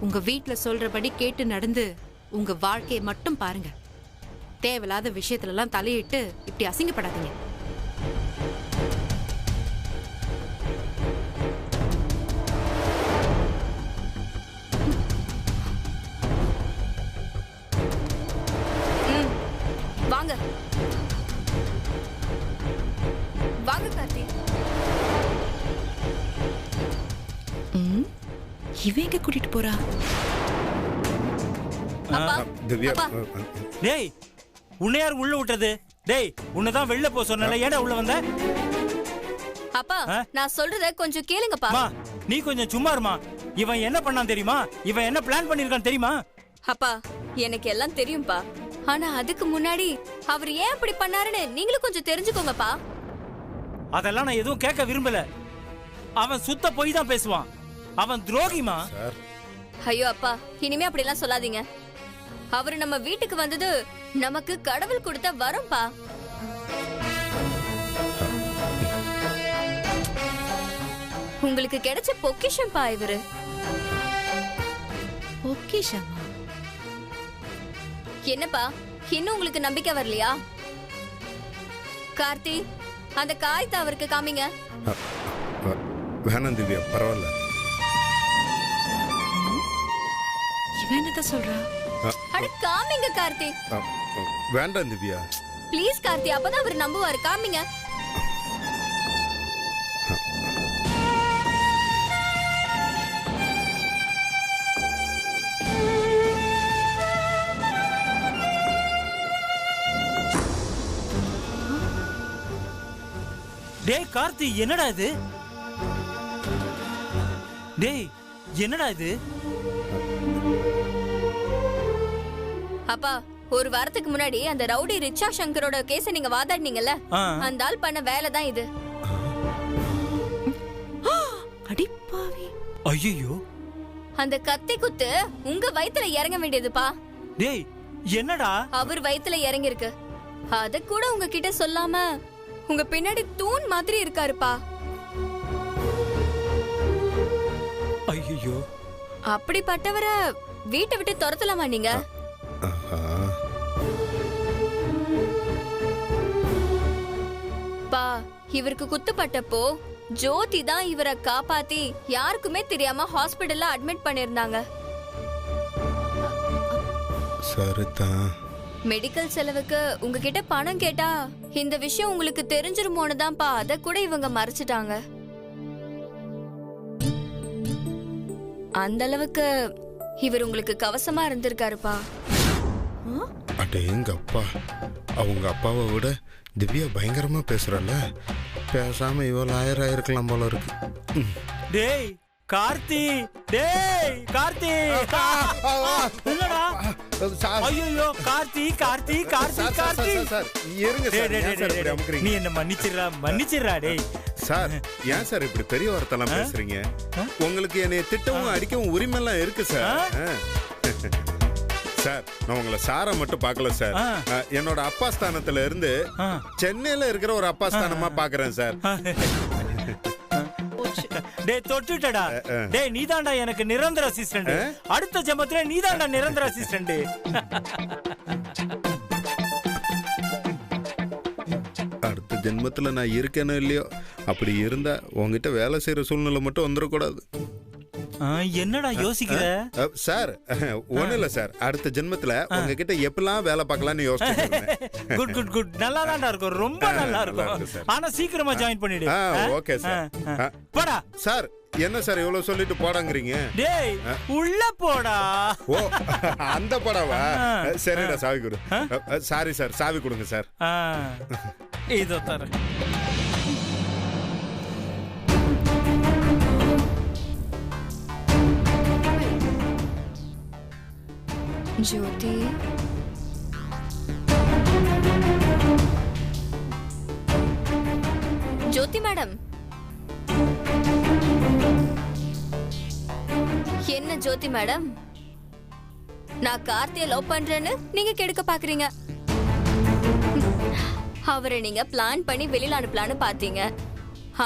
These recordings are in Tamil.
உங்க வீட்ல சொல்றபடி கேட்டு நடந்து உங்க வாழ்க்கையை மட்டும் பாருங்க. தேவையில்லாத விஷயத்துல எல்லாம் தலையிட்டு இப்படி அசிங்கப்படாதீங்க. வாங்க வாங்க கார்த்தி. இவன் எங்க கூட்டிட்டு போறா? டேய், உன்னை யார் உள்ள விட்டது? டேய், உன்னதான் வெளில போ சொன்னல, ஏன்டா உள்ள வந்த? அப்பா, நான் சொல்றத கொஞ்சம் கேளுங்கப்பா. நீ கொஞ்சம் சும்மா இருமா. இவன் என்ன பண்ணான் தெரியுமா? இவன் என்ன பிளான் பண்ணிருக்கான் தெரியுமா? அப்பா, எனக்கு எல்லாம் தெரியும்பா. ஆனா அதுக்கு முன்னாடி அவர் ஏன் அப்படி பண்ணாருன்னு நீங்களும் கொஞ்சம் தெரிஞ்சுக்கோங்கப்பா. அதெல்லாம் நான் எதுவும் கேட்க விரும்பல. அவன் சுத்த போய் தான் பேசுவான். அவன் துரோகிமா. ஐயோ அப்பா, இனிமே அப்படி எல்லாம் சொல்லாதீங்க. அவரு நம்ம வீட்டுக்கு வந்தது நமக்கு கடவுள் கொடுத்த வரம்பா. உங்களுக்கு கிடைச்ச பொக்கிஷம்பா இவரு. பொக்கிஷமா? என்னப்பா, இன்னும் உங்களுக்கு நம்பிக்கை வரலையா? கார்த்தி, அந்த காயத்தை அவருக்கு காமிங்க. வேணாம் திவ்யா, பரவாயில்ல. இவன் என்னதான் சொல்றா? அட காமிங்க கார்த்தி. வேண்டாம் திவ்யா. ப்ளீஸ் கார்த்தி, அப்பதான் அவர் நம்புவாரு. காமிங்க. டேய் கார்த்தி, என்னடா இது? டேய், என்னடா இது? அப்பா, ஒரு வாரத்துக்கு முன்னாடி அந்த ரவுடி ரிச்சா சங்கரோட கேஸ நீங்க வாதாடினீங்கல்ல, அந்த ஆள் பண்ண வேலை தான் இது. அடிப்பாவி. ஐயோ, அந்த கத்தி குத்து உங்க வயித்துல இறங்க வேண்டியதுப்பா. டேய், என்னடா? அவர் வயித்துல இறங்கி இருக்கு. அத கூட உங்ககிட்ட சொல்லாம உங்க பின்னாடி தூண் மாதிரி இருக்காருப்பா. ஐயோ, அப்படிப்பட்டவரை வீட்டை விட்டு துரத்தலாமா நீங்க? பா, இவருக்கு குத்துப்பட்டப்போ ஜோதி தான் இவரை காப்பாத்தி யாருக்குமே தெரியாம ஹாஸ்பிடல்ல அட்மிட் பண்ணிருந்தாங்க. சரிதான். மெடிக்கல் செலவுக்கு உங்ககிட்ட பணம் கேட்டா இந்த விஷயம் உங்களுக்கு தெரிஞ்சிருமோன்னு தான்ப்பா அத கூட இவங்க மறைச்சிட்டாங்க. அந்த அளவுக்கு இவர் உங்களுக்கு கவசமா இருந்திருக்காருப்பா. அடேங்க அப்பா, அவங்க அப்பாவை விட திவ்யா பயங்கரமா பேசுறல. பேசாம இவ்வளவு ஆயிரம் இருக்கலாம் போல இருக்கு. டேய் கார்த்தி, டேய் கார்த்தி. என்னடா? ஐயோ, கார்த்தி கார்த்தி கார்த்தி கார்த்தி. சார் இருங்க சார், ஏன் சார் இப்படி அமுக்குறீங்க? நீ என்ன மன்னிச்சிரா டேய். சார், ஏன் சார் இப்படி பெரிய வார்த்தைலாம் பேசுறீங்க? உங்களுக்கு என்னை திட்டவும் அடிக்கவும் உரிமை எல்லாம் இருக்கு சார். சார், நான் உங்களை சாரை மட்டும் பார்க்கல சார். என்னோட அப்பா ஸ்தானத்துல இருந்து சென்னையில இருக்கிற ஒரு அப்பா ஸ்தானமா பாக்குறேன் சார். டேய் தொட்டுட்டடா. டேய், நீதான்டா எனக்கு நிரந்தர அசிஸ்டன்ட். அடுத்த ஜென்மத்துல நீதான்டா நிரந்தர அசிஸ்டன்ட். அடுத்த ஜென்மத்துல நான் இருக்கேனோ இல்லையோ, அப்படி இருந்தா உங்ககிட்ட வேலை செய்யற சூழ்நிலை மட்டும் வந்துடக்கூடாது. என்னடா யோசிக்கிற? சார், ஒண்ணு இல்ல சார். அடுத்த ஜென்மத்துல உங்ககிட்ட எப்பெல்லாம் வேலை பார்க்கலாம்னு யோசிச்சிருக்கேன். Good good good. நல்லா தான்டா இருக்கும், ரொம்ப நல்லா இருக்கும். ஆனா சீக்கிரமா ஜாயின் பண்ணிடு. Okay sir. போடா. சார், என்ன சார் இவ்வளவு சொல்லிட்டு போடாங்கறீங்க? டேய், உள்ள போடா. ஓ, அந்த போடாவா? சரிடா, சாவி கொடு. சாரி சார், சாவி கொடுங்க சார். இதோ தரேன். ஜோதி, ஜோதி மேடம். என்ன ஜோதி மேடம், நான் கார்த்தியை லவ் பண்றேன்னு நீங்க கெடுக்க பாக்குறீங்க. அவரை நீங்க பிளான் பண்ணி வெளியில அனுப்பலான்னு பாத்தீங்க.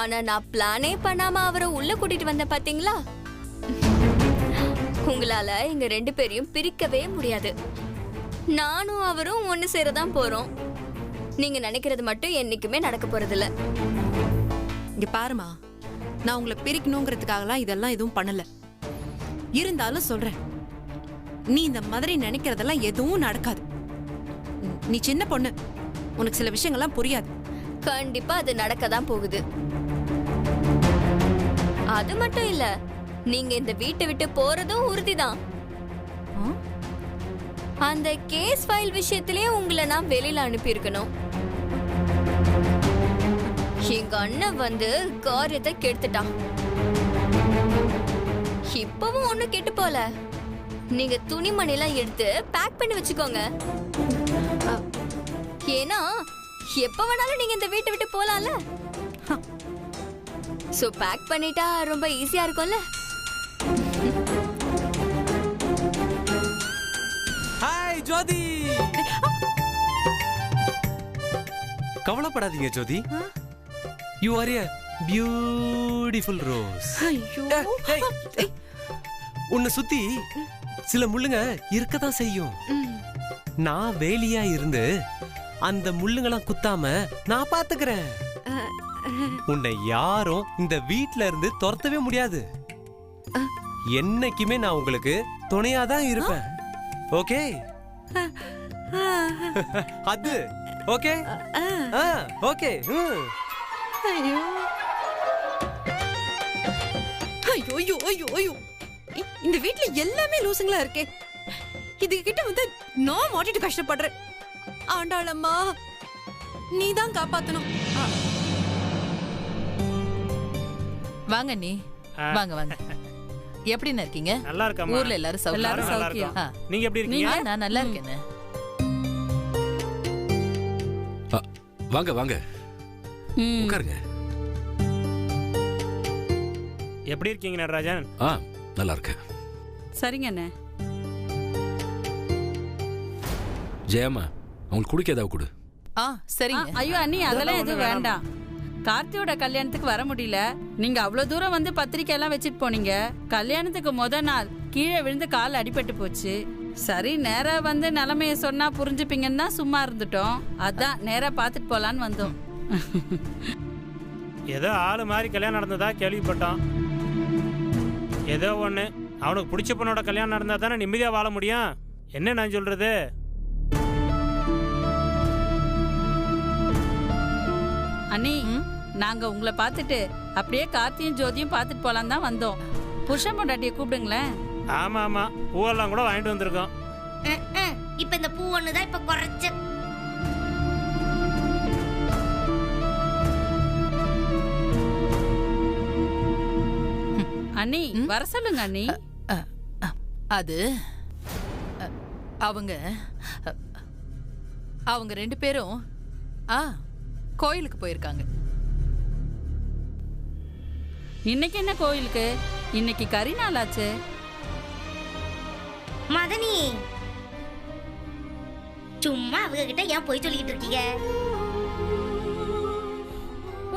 ஆனா நான் பிளானே பண்ணாம அவரை உள்ள கூட்டிட்டு வந்தேன் பாத்தீங்களா? உங்களால எங்க 2 பேரையும் பிரிக்கவே முடியாது. நானும் அவரும் ஒண்ணு சேரதான் போறோம். நீங்க நினைக்கிறது மட்டும் என்னைக்குமே நடக்க போறதில்ல. இங்க பாருமா, நான் உங்களை பிரிக்கணுங்கிறதுக்காகலாம் இதெல்லாம் எதுவும் பண்ணல. இருந்தாலும் சொல்றேன், நீ இந்த மாதிரி நினைக்கிறதெல்லாம் எதுவும் நடக்காது. நீ சின்ன பொண்ணு, உனக்கு சில விஷயங்கள்லாம் புரியாது. கண்டிப்பா அது நடக்கதான் போகுது. அது மட்டும் இல்ல, நீங்க இந்த வீட்டை விட்டு போறதும் உறுதிதான். அந்த கேஸ் ஃபைல் விஷயத்திலேயே உங்களை நான் வெளியில அனுப்பி இருக்கணும். எங்க அண்ணன் வந்து காரியத்தை கெடுத்துட்டான். இப்பவும் ஒண்ணு கெட்டு போல. நீங்க துணிமணி எல்லாம் எடுத்து பேக் பண்ணி வச்சுக்கோங்க. ஏன்னா எப்ப வேணாலும் நீங்க இந்த வீட்டை விட்டு போலாம்ல. சோ பேக் பண்ணிட்டா ரொம்ப ஈஸியா இருக்கும்ல. ஹாய் ஜோதி. கவலைப்படாதீங்க Jyoti. You are a beautiful rose. உன்னை சுத்தி சில முள்ளுங்க இருக்கதான் செய்யும். நான் வேலியா இருந்து அந்த முள்ளுங்கெல்லாம் குத்தாம நான் பாத்துக்கிறேன். உன்னை யாரும் இந்த வீட்ல இருந்து துரத்தவே முடியாது. என்னைக்குமே நான் உங்களுக்கு துணையாதான் இருப்பேன். ஓகே? அது ஓகே? ஓகே. ஐயோ ஐயோ ஐயோ ஐயோ ஐயோ, இந்த வீட்ல எல்லாமே லூசுங்களா இருக்கே. இதுகிட்ட வந்து நான் மாட்டிட்டு கஷ்டப்படுறேன். ஆண்டாளம்மா, நீதான் காப்பாத்தணும். வாங்க நீ வாங்க வாங்க. எப்படின்னு இருக்கீங்க? நல்லா இருக்கமா? ஊர்ல எல்லாரும் சௌக்கியம்? நீங்க எப்படி இருக்கீங்க? நான் நல்லா இருக்கேன்னு. வாங்க வாங்க உட்காருங்க. எப்படி இருக்கீங்க நடராஜன்? நல்லா இருக்கேன். சரிங்க அண்ணே. ஜெயம்மா, உங்களுக்கு குடிக்க ஏதாவது கொடு. சரிங்க. ஐயோ அண்ணி, அதெல்லாம் எதுவும் வேண்டாம். கார்த்தியோட கல்யாணத்துக்கு வர முடியல. நீங்க அவ்வளவு தூரம் வந்து பத்திரிக்கை எல்லாம் வச்சுட்டு போனீங்க. கல்யாணத்துக்கு முத நாள் கீழே விழுந்து கால் அடிபட்டு போச்சு. சரி, நேரா வந்து நிலைமைய சொன்னா புரிஞ்சுப்பீங்கன்னு தான் சும்மா இருந்துட்டோம். அதான் நேரா பாத்துட்டு போலான்னு வந்தோம். ஏதோ ஆளு மாதிரி கல்யாணம் நடந்ததா கேள்விப்பட்டோம். ஏதோ ஒண்ணு, அவனுக்கு பிடிச்ச பொண்ணோட கல்யாணம் நடந்தா தானே நிம்மதியா வாழ முடியும். என்ன நான் சொல்றது? அண்ணி, நாங்க உங்களை பார்த்துட்டு அப்படியே கார்த்தியும் ஜோதியும் பார்த்துட்டு போலாம் தான் வந்தோம். புருஷன் பொண்டாட்டியை கூப்பிடுங்களேன். ஆமா ஆமா, பூவெல்லாம் கூட வாங்கிட்டு வந்திருக்கோம். இப்ப இந்த பூ ஒண்ணுதான் இப்ப குறைச்ச. அண்ணி, வர சொல்லுங்க அண்ணி. அது அவங்க 2 பேரும் கோயிலுக்கு போயிருக்காங்க. இன்னைக்கு என்ன கோயிலுக்கு? இன்னைக்கு கறி நாளாச்சு. மதனி, சும்மா அவங்க கிட்ட ஏன் போய் சொல்லிட்டு இருக்கீங்க?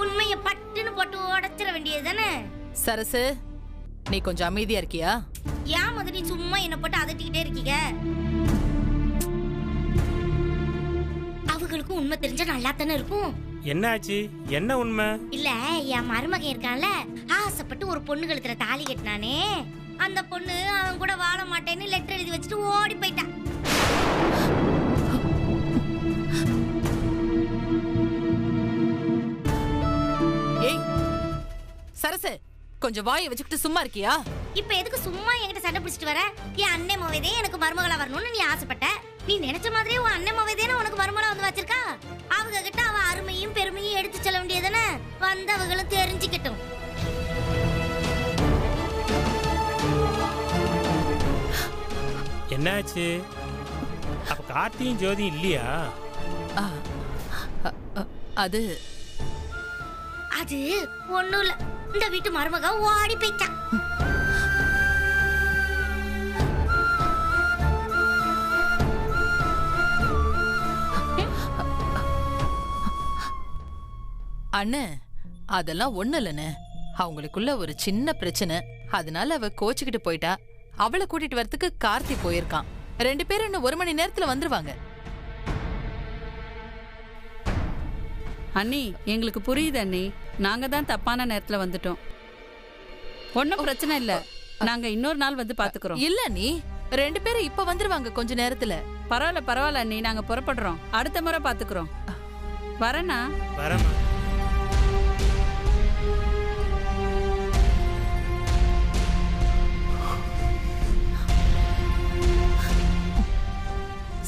உண்மைய பட்டுன்னு போட்டு உடைச்சிட வேண்டியது தானே. சரசு, நீ கொஞ்சம் அமைதியா இருக்கியா? ஏன் மதனி சும்மா என்ன போட்டு அதட்டிக்கிட்டே இருக்கீங்க? அவங்களுக்கு உண்மை தெரிஞ்சா நல்லா தானே இருக்கும். என்னாச்சு? என்ன உண்மை? இல்ல, என் மருமகன் இருக்கான்ல, ஆசைப்பட்டு ஒரு பொண்ணு கழுத்துல தாலி கட்டினானே, அந்த பொண்ணு அவன் கூட வாழ மாட்டேன்னு லெட்டர் எழுதி வச்சுட்டு ஓடி போயிட்டான். ஏய் சரசு, கொஞ்சம் வாயை வச்சுக்கிட்டு சும்மா இருக்கியா? இப்ப எதுக்கு சும்மா என்கிட்ட சண்டை பிடிச்சிட்டு வர? என் அண்ணன் மோவேதே எனக்கு மருமகளா வரணும்னு நீ ஆசைப்பட்ட. நீ நினைச்ச மாதிரியே உன் அண்ணன் மோவேதேன்னு உனக்கு மருமகளா வந்து வச்சிருக்கா. அவங்க கிட்ட அவ அருமையும் பெருமையும் எடுத்து செல்ல வேண்டியதானே. வந்தவங்களும் தெரிஞ்சுக்கட்டும். என்னாச்சு? அப்ப கார்த்தியும் ஜோதியும் இல்லையா? அது அது ஒண்ணும் இல்ல, இந்த வீட்டு மருமக ஓடி போயிட்டான். அண்ணே, அதெல்லாம் ஒண்ணு இல்லண்ணே. அவங்களுக்குள்ள ஒரு சின்ன பிரச்சனை, அதனால அவ கோச்சுக்கிட்டு போயிட்டா. அவளை கூட்டிட்டு வரதுக்கு கார்த்தி போயிருக்கான். 2 பேரும் இன்னும் 1 மணி நேரத்துல வந்துருவாங்க. அண்ணி எங்களுக்கு புரியுது அண்ணி, நாங்க தான் தப்பான நேரத்துல வந்துட்டோம். ஒன்னும் பிரச்சனை இல்ல, நாங்க இன்னொரு நாள் வந்து பாத்துக்கிறோம். இல்ல நீ 2 பேரும் இப்ப வந்துருவாங்க கொஞ்ச நேரத்துல. பரவாயில்ல பரவாயில்ல அண்ணி, நாங்க புறப்படுறோம். அடுத்த முறை பாத்துக்கிறோம். வரேண்ணா. வரேம்மா.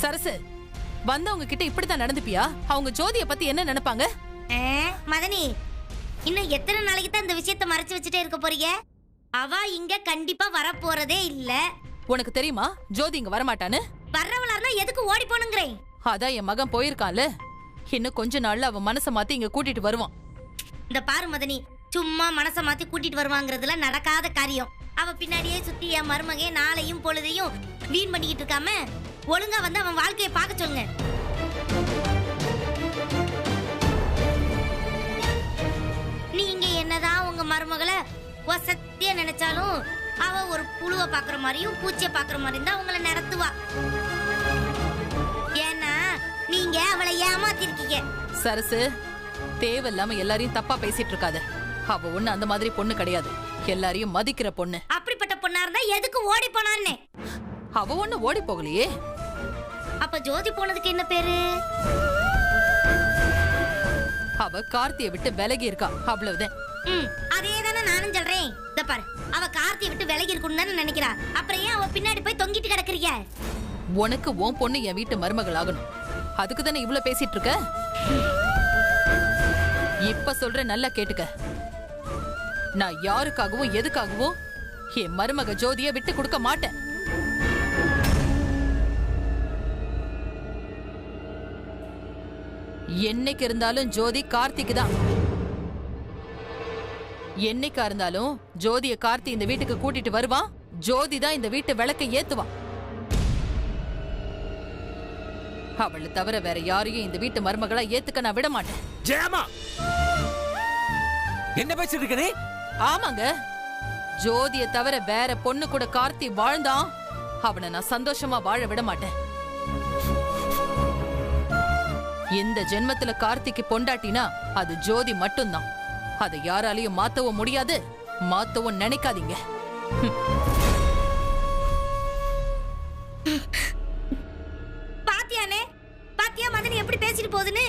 சரசு, வந்தவங்க கிட்ட இப்படித்தான் நடந்துப்பியா? அவங்க ஜோதிய பத்தி என்ன நினைப்பாங்க? மதனி, இன்னும் எத்தனை நாளைக்கு தான் இந்த விஷயத்தை மறைச்சு வச்சுட்டே இருக்க போறீங்க? அவ இங்க கண்டிப்பா வரப்போறதே இல்ல. உனக்கு தெரியுமா ஜோதி இங்க வரமாட்டான்னு? வர்றவளா இருந்தா எதுக்கு ஓடி போனுங்கிறேன்? அதான் என் மகன் போயிருக்கான்ல, இன்னும் கொஞ்ச நாள்ல அவன் மனசை மாத்தி இங்க கூட்டிட்டு வருவான். இந்த பாரு மதனி, சும்மா மனசை மாத்தி கூட்டிட்டு வருவாங்கிறதுல நடக்காத காரியம். அவ பின்னாடியே சுத்தி என் மருமகே நாளையும் பொழுதையும் வீண் பண்ணிக்கிட்டு இருக்காம ஒழுங்கா வந்து அவன் வாழ்க்கையை பார்க்க சொல்லுங்க. நீங்க என்னதான் உங்க மருமகளை வசத்திய நினைச்சாலும் அவ ஒரு புழுவை பாக்குற மாதிரியும் பூச்சியை பாக்குற மாதிரியும் தான் உங்களை நடத்துவா. ஏன்னா நீங்க அவளை ஏமாத்திருக்கீங்க. சரசு, தேவையில்லாம எல்லாரையும் தப்பா பேசிட்டு இருக்காத. அவ ஒண்ணு அந்த மாதிரி பொண்ணு கிடையாது, எல்லாரையும் மதிக்கிற பொண்ணு. அப்படிப்பட்ட பொண்ணா இருந்தா எதுக்கு ஓடி போனான்னு? அவ ஒண்ணு ஓடி போகலையே. அப்ப ஜோதி போனதுக்கு என்ன பேரு? அவ கார்த்தியை விட்டு விலகி இருக்கா, அவ்வளவுதான். அதே தானே நானும் சொல்றேன். இத பாரு, அவ கார்த்தியை விட்டு விலகி இருக்குன்னு தானே நினைக்கிறா. அப்புறம் ஏன் அவ பின்னாடி போய் தொங்கிட்டு கிடக்குறீங்க? உனக்கு உன் பொண்ணு என் வீட்டு மருமகள் ஆகணும், அதுக்கு தானே இவ்வளவு பேசிட்டு இருக்க. இப்ப சொல்ற, நல்லா கேட்டுக்க. நான் யாருக்காகவும் எதுக்காகவும் என் மருமக ஜோதிய விட்டு கொடுக்க மாட்டேன். என்னைக்கு இருந்தாலும் ஜோதி கார்த்திக்கு தான். என்னைக்கா இருந்தாலும் ஜோதிய கார்த்தி இந்த வீட்டுக்கு கூட்டிட்டு வருவான். ஜோதி தான் இந்த வீட்டு விளக்கை ஏத்துவான். அவளை தவிர வேற யாரையும் இந்த வீட்டு மருமகளா ஏத்துக்க நான் விட மாட்டேன். ஜெயமா, என்ன பேசிட்டு இருக்க நீ? ஆமாங்க, ஜோதிய தவிர வேற பொண்ணு கூட கார்த்தி வாழ்ந்தான், அவனை நான் சந்தோஷமா வாழ விட மாட்டேன். இந்த ஜென்மத்துல கார்த்திக்கு பொண்டாட்டினா அது ஜோதி மட்டும்தான். அதை யாராலையும் மாத்தவும் முடியாது, மாத்தவும் நினைக்காதீங்க. பாத்தியானே, பாத்தியா மதனி எப்படி பேசிட்டு போகுதுன்னு?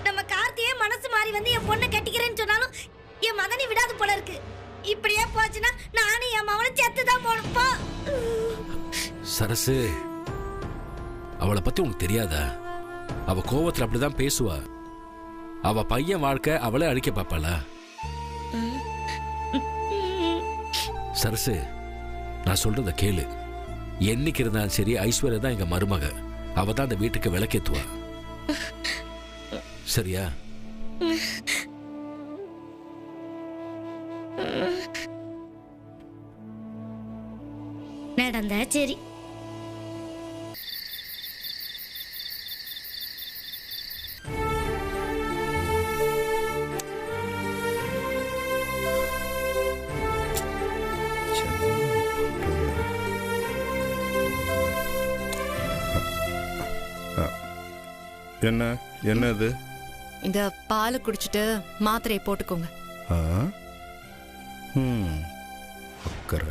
நம்ம கார்த்தியே மனசு மாறி வந்து என் பொண்ணை கட்டிக்கிறேன்னு சொன்னாலும் என் மதனி விடாது போல இருக்கு. இப்படியே போச்சுன்னா நானும் என் மகனும் செத்துதான் போனப்போ. சரசு, அவளை பத்தி உனக்கு தெரியாதா? அவ கோவத்துல அப்படிதான் பேசுவா. அவ பையன் வாழ்க்கை அவளை அழிக்க பாப்பாளா? சரசு, நான் சொல்றத கேளு. என்னைக்கு இருந்தாலும் சரி, ஐஸ்வர்யா தான் எங்க மருமக. அவ தான் அந்த வீட்டுக்கு விளக்கேத்துவா. சரியா? நடந்தா சரி. என்ன என்னது? இந்த பாலை குடிச்சிட்டு மாத்திரையை போட்டுக்கோங்க. அக்கறை.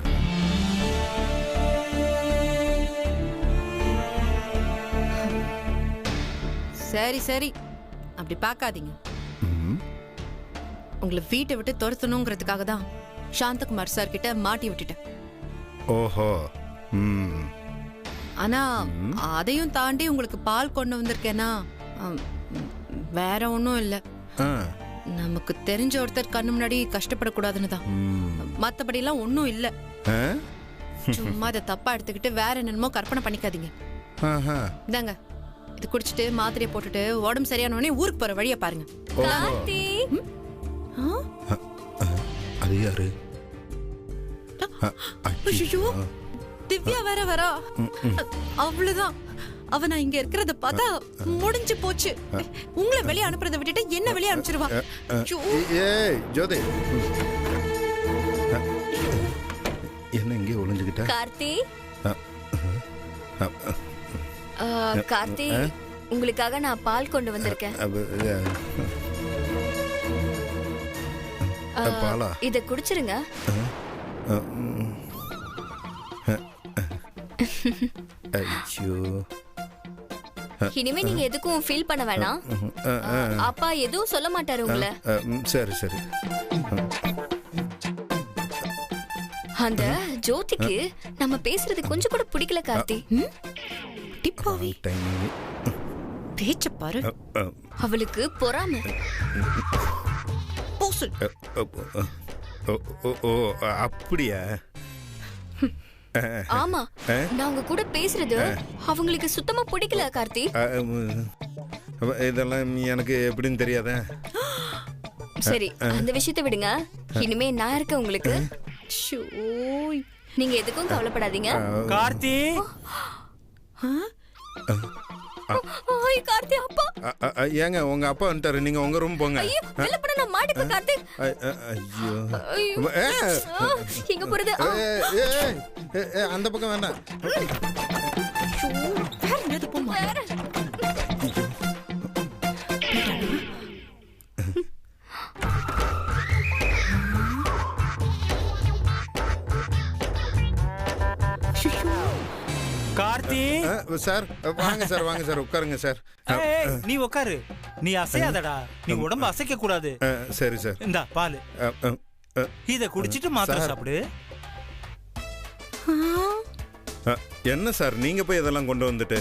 சரி சரி, அப்படி பார்க்காதீங்க. உங்களை வீட்டை விட்டு துரத்தணுங்கிறதுக்காக தான் சாந்தகுமார் சார் கிட்ட மாட்டி விட்டுட்டேன். ஓஹோ. ஆனா அதையும் தாண்டி உங்களுக்கு பால் கொண்டு வந்திருக்கேன்னா வேற ஒன்றும் இல்லை. நமக்கு தெரிஞ்ச ஒருத்தர் கண்ணு முன்னாடி கஷ்டப்படக்கூடாதுன்னு தான். மற்றபடி எல்லாம் ஒன்றும் இல்லை. சும்மா அதை தப்பா எடுத்துக்கிட்டு வேற என்னமோ கற்பனை பண்ணிக்காதீங்க. இந்தாங்க, இது குடிச்சிட்டு மாத்திரையை போட்டுட்டு உடம்பு சரியான உடனே ஊருக்கு போற வழியை பாருங்க. கார்த்தி, அது யாரு? ஐயோ, திவ்யா வேற வரா. அவ்வளவுதான், அவ நான் இங்க இருக்கிறத பார்த்தா முடிஞ்சு போச்சு. உங்களை வெளியே அனுப்புறதை விட்டுட்டு என்ன வெளியே அனுப்பிச்சிருவா. ஏய் ஜோதி, சொல்லிட்டேன். கார்த்தி அ, கார்த்தி உங்களுக்காக நான் பால் கொண்டு வந்திருக்கேன். பாலா? இத குடிச்சிருங்க. ஐயோ, இனிமே நீங்க எதுக்கும் ஃபீல் பண்ண வேணாம். அப்பா எதுவும் சொல்ல மாட்டாரு உங்களை. சரி சரி. அந்த ஜோதிக்கு நம்ம பேசுறது கொஞ்சம் கூட பிடிக்கல கார்த்தி. டிப்பாவி பேச்ச பாரு. அவளுக்கு பொறாமை. போசு. ஓ அப்படியா? ஆமா, நான் உங்க கூட பேசுறது அவங்களுக்கு சுத்தமா பிடிக்கல கார்த்தி. இதெல்லாம் எனக்கு எப்படின்னு தெரியாதா? சரி, அந்த விஷயத்தை விடுங்க. இனிமே நான் இருக்கேன் உங்களுக்கு. ஷோ, நீங்க எதுக்கும் கவலைப்படாதீங்க. கார்த்தி ஓய் கார்த்தி அப்பா. ஏங்க உங்க அப்பா வந்துட்டாரு, நீங்க உங்க ரூம் போங்க. ஐயோ, வெளிய போனா நான் மாட்டிப்பேன் கார்த்தி. ஐயோ, எங்க போறது? அந்த பக்கம் வேண்டாம். வேற என்னது போமா? கார்த்தி சார் வாங்க சார், வாங்க சார், உட்காருங்க சார். நீ உட்காரு, நீ அசையாதடா, நீ உடம்பு அசைக்க கூடாது. சரி சார். இந்தா பால், இத குடிச்சிட்டு மாத்திரை சாப்பிடு. என்ன சார் நீங்க போய் இதெல்லாம் கொண்டு வந்துட்டு